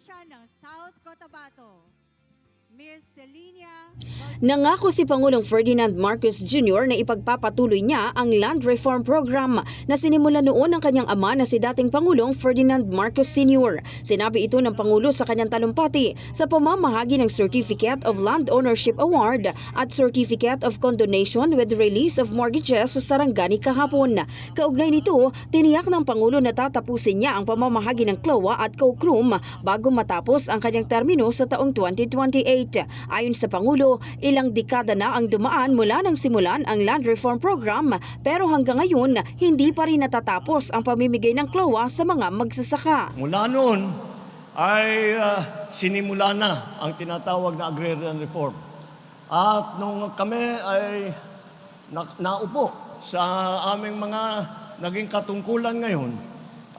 probinsya ng South Cotabato, Miss Celinia. Nangako si Pangulong Ferdinand Marcos Jr. na ipagpapatuloy niya ang Land Reform Program na sinimula noon ng kanyang ama na si dating Pangulong Ferdinand Marcos Sr. Sinabi ito ng Pangulo sa kanyang talumpati sa pamamahagi ng Certificate of Land Ownership Award at Certificate of Condonation with Release of Mortgages sa Sarangani kahapon. Kaugnay nito, tiniyak ng Pangulo na tatapusin niya ang pamamahagi ng CLOA at COCRUM bago matapos ang kanyang termino sa taong 2028. Ayon sa Pangulo, ilang dekada na ang dumaan mula nang simulan ang Land Reform Program pero hanggang ngayon hindi pa rin natatapos ang pamimigay ng CLOA sa mga magsasaka. Mula noon ay sinimula na ang tinatawag na agrarian reform. At nung kami ay naupo sa aming mga naging katungkulan ngayon,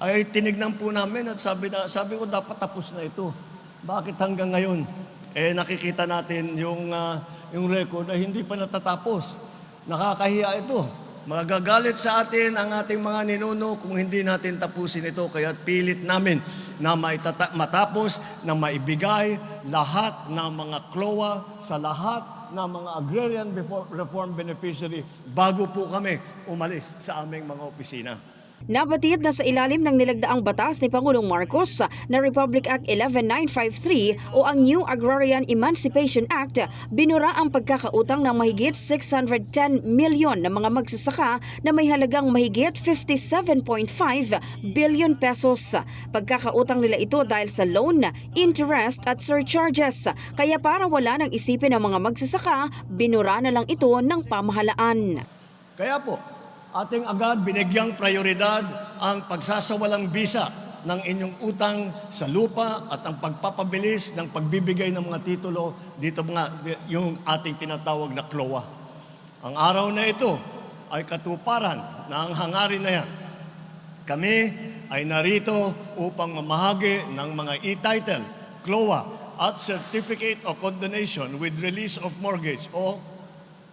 ay tinignan po namin at sabi ko dapat tapos na ito. Bakit hanggang ngayon? Nakikita natin yung record ay hindi pa natatapos. Nakakahiya ito. Magagalit sa atin ang ating mga ninuno kung hindi natin tapusin ito. Kaya pilit namin na matapos, na maibigay lahat ng mga CLOA sa lahat ng mga agrarian reform beneficiary bago po kami umalis sa aming mga opisina. Nabatid na sa ilalim ng nilagdaang batas ni Pangulong Marcos na Republic Act 11953 o ang New Agrarian Emancipation Act, binura ang pagkakautang ng mahigit 610 milyon ng mga magsasaka na may halagang mahigit 57.5 billion pesos. Pagkakautang nila ito dahil sa loan, interest at surcharges. Kaya para wala nang isipin ng mga magsasaka, binura na lang ito ng pamahalaan. Kaya po, ating agad binigyang prioridad ang pagsasawalang bisa ng inyong utang sa lupa at ang pagpapabilis ng pagbibigay ng mga titulo dito mga yung ating tinatawag na CLOA. Ang araw na ito ay katuparan ng hangarin na yan. Kami ay narito upang mamahagi ng mga e-title, CLOA at Certificate of Condonation with Release of Mortgage o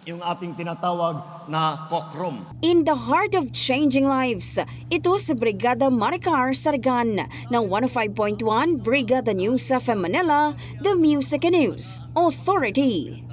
yung ating tinatawag na COCRUM. In the heart of changing lives, ito si Brigada Maricar Sargan ng 105.1 Brigada News FM Manila, The Music News Authority.